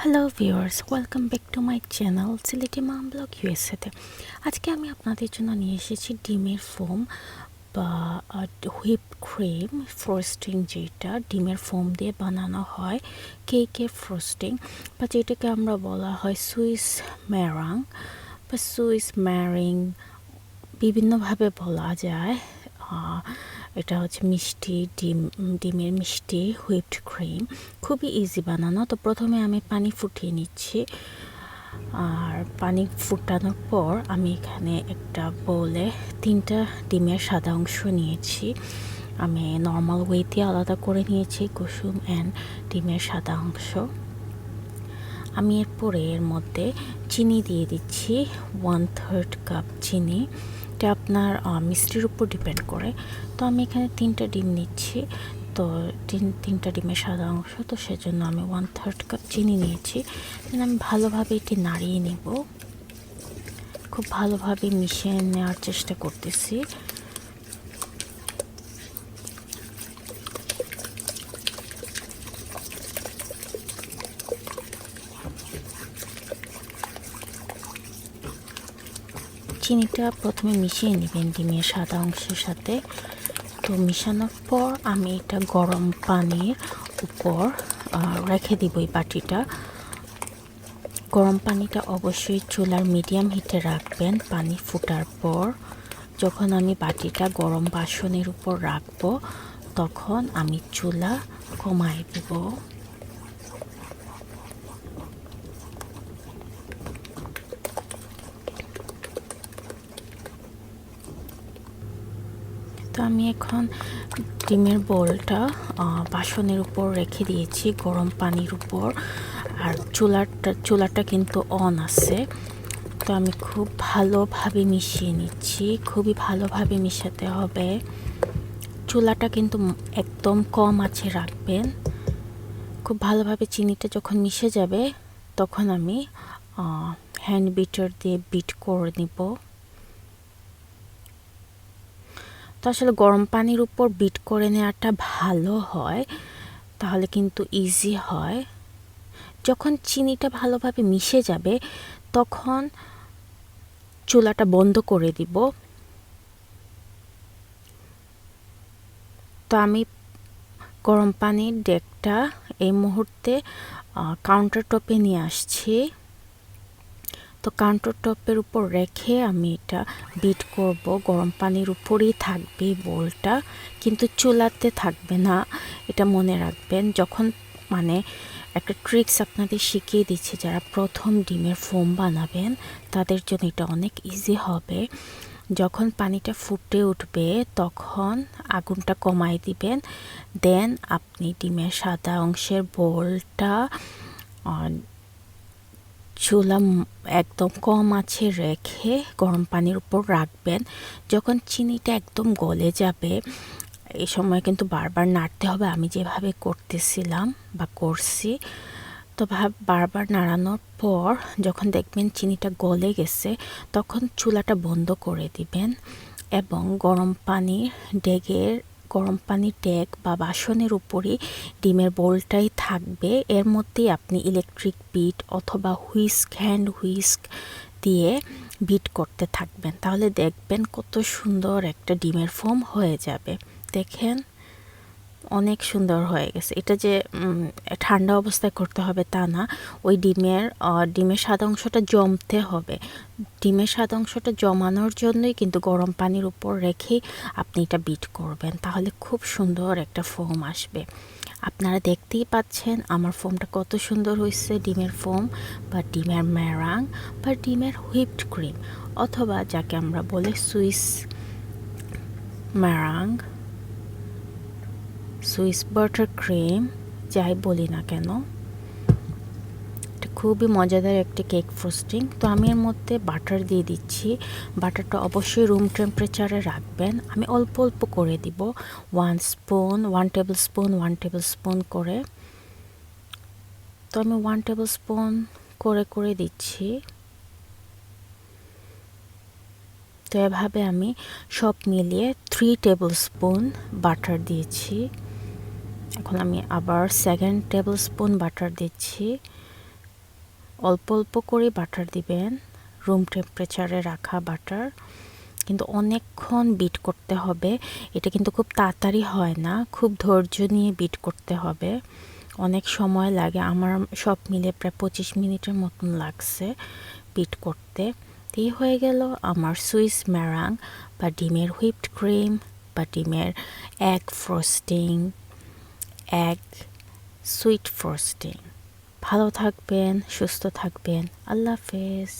Hello viewers, welcome back to my channel Sylheti mom vlog ইউএসএতে। আজকে আমি আপনাদের জন্য নিয়ে এসেছি ডিমের ফোম বা হুইপ ক্রিম ফ্রোস্টিং, যেটা ডিমের ফোম দিয়ে বানানো হয় কেকের ফ্রোস্টিং, বা যেটাকে আমরা বলা হয় সুইস মেরাং বা সুইস ম্যারিং, বিভিন্নভাবে বলা যায়। এটা হচ্ছে মিষ্টি ডিমের মিষ্টি হুইপড ক্রিম, খুবই ইজি বানানো। তো প্রথমে আমি পানি ফুটিয়ে নিচ্ছি, আর পানি ফুটানোর পর আমি এখানে একটা বোলে 3টা ডিমের সাদা অংশ নিয়েছি। আমি নর্মাল ওয়েতে আলাদা করে নিয়েছি কুসুম অ্যান্ড ডিমের সাদা অংশ। আমি এরপরে এর মধ্যে চিনি দিয়ে দিচ্ছি, 1/3 কাপ চিনি। এটা আপনার মিষ্টির উপর ডিপেন্ড করে। তো আমি এখানে 3টা ডিম নিচ্ছি, তো 3টা ডিমের সাদা অংশ, তো সেজন্য আমি 1/3 কাপ চিনি নিয়েছি। আমি ভালোভাবে এটি নাড়িয়ে নেব, খুব ভালোভাবে মিশিয়ে নেওয়ার চেষ্টা করতেছি। চিনিটা প্রথমে মিশিয়ে নেবেন ডিমের সাদা অংশের সাথে। তো মিশানোর পর আমি এটা গরম পানির উপর রেখে দিব। এই বাটিটা, গরম পানিটা অবশ্যই চুলার মিডিয়াম হিটে রাখবেন। পানি ফোটার পর যখন আমি বাটিটা গরম বাসনের উপর রাখবো, তখন আমি চুলা কমায় দেব। তো আমি এখন ডিমের বোলটা বাসনের উপর রেখে দিয়েছি গরম পানির উপর, আর চুলাটা কিন্তু অন আছে। তো আমি খুব ভালোভাবে মিশিয়ে নিচ্ছি, খুবই ভালোভাবে মিশাতে হবে। চুলাটা কিন্তু একদম কম আঁচে রাখবেন। খুব ভালোভাবে চিনিটা যখন মিশে যাবে, তখন আমি হ্যান্ড বিটার দিয়ে বিট করে নিব। তো আসলে গরম পানির উপর বিট করে নেওয়াটা ভালো হয়, তাহলে কিন্তু ইজি হয়। যখন চিনিটা ভালোভাবে মিশে যাবে, তখন চুলাটা বন্ধ করে দিব। তো আমি গরম পানির ডেকটা এই মুহূর্তে কাউন্টার টপে নিয়ে আসছি। তো কাউন্টার টপের উপর রেখে আমি এটা বিট করব। গরম পানির উপরেই থাকবে বোলটা, কিন্তু চুলাতে থাকবে না, এটা মনে রাখবেন। যখন একটা ট্রিক্স আপনাদের শিখিয়ে দিচ্ছি, যারা প্রথম ডিমের ফোম বানাবেন তাদের জন্য এটা অনেক ইজি হবে। যখন পানিটা ফুটে উঠবে, তখন আগুনটা কমাই দিবেন। দেন আপনি ডিমের সাদা অংশের বোলটা চুলা একদম কম আঁচে রেখে গরম পানির উপর রাখবেন। যখন চিনিটা একদম গলে যাবে, এই সময় কিন্তু বারবার নাড়তে হবে, আমি যেভাবে করতেছিলাম বা করছি। তো বারবার নাড়ানোর পর যখন দেখবেন চিনিটা গলে গেছে, তখন চুলাটা বন্ধ করে দিবেন এবং গরম পানির ডেক বা বাসনের উপরই ডিমের বোলটাই থাকবে। এর মধ্যেই আপনি ইলেকট্রিক বিট অথবা হ্যান্ড হুইস্ক দিয়ে বিট করতে থাকবেন, তাহলে দেখবেন কত সুন্দর একটা ডিমের ফোম হয়ে যাবে। দেখেন অনেক সুন্দর হয়ে গেছে। এটা যে ঠান্ডা অবস্থায় করতে হবে তা না, ওই ডিমের সাদা অংশটা জমতে হবে। ডিমের সাদা অংশটা জমানোর জন্যই কিন্তু গরম পানির উপর রেখেই আপনি এটা বিট করবেন, তাহলে খুব সুন্দর একটা ফোম আসবে। আপনারা দেখতেই পাচ্ছেন আমার ফোমটা কত সুন্দর হয়েছে। ডিমের ফোম বা ডিমের ম্যারাং বা ডিমের হুইপড ক্রিম, অথবা যাকে আমরা বলি সুইস ম্যারাং, সুইস বাটার ক্রিম, যাই বলি না কেন, এটা খুবই মজাদার একটি কেক ফ্রোস্টিং। তো আমি এর মধ্যে বাটার দিয়ে দিচ্ছি। বাটারটা অবশ্যই রুম টেম্পারেচারে রাখবেন। আমি অল্প অল্প করে দিব, 1 টেবিল স্পুন করে। তো আমি 1 টেবিল স্পুন করে দিচ্ছি। তো এভাবে আমি সব মিলিয়ে 3 টেবিল স্পুন বাটার দিয়েছি। এখন আমি আবার 2nd টেবিল স্পুন বাটার দিচ্ছি। অল্প অল্প করে বাটার দিবেন, রুম টেম্পারেচারে রাখা বাটার। কিন্তু অনেকক্ষণ বিট করতে হবে, এটা কিন্তু খুব তাড়াতাড়ি হয় না, খুব ধৈর্য নিয়ে বিট করতে হবে, অনেক সময় লাগে। আমার সব মিলে প্রায় 25 মিনিটের মতন লাগছে বিট করতে। এই হয়ে গেল আমার সুইস ম্যারাং বা ডিমের হুইপড ক্রিম বা ডিমের egg frosting, egg sweet frosting. ভালো থাকবেন, সুস্থ থাকবেন, আল্লাহ হাফেজ।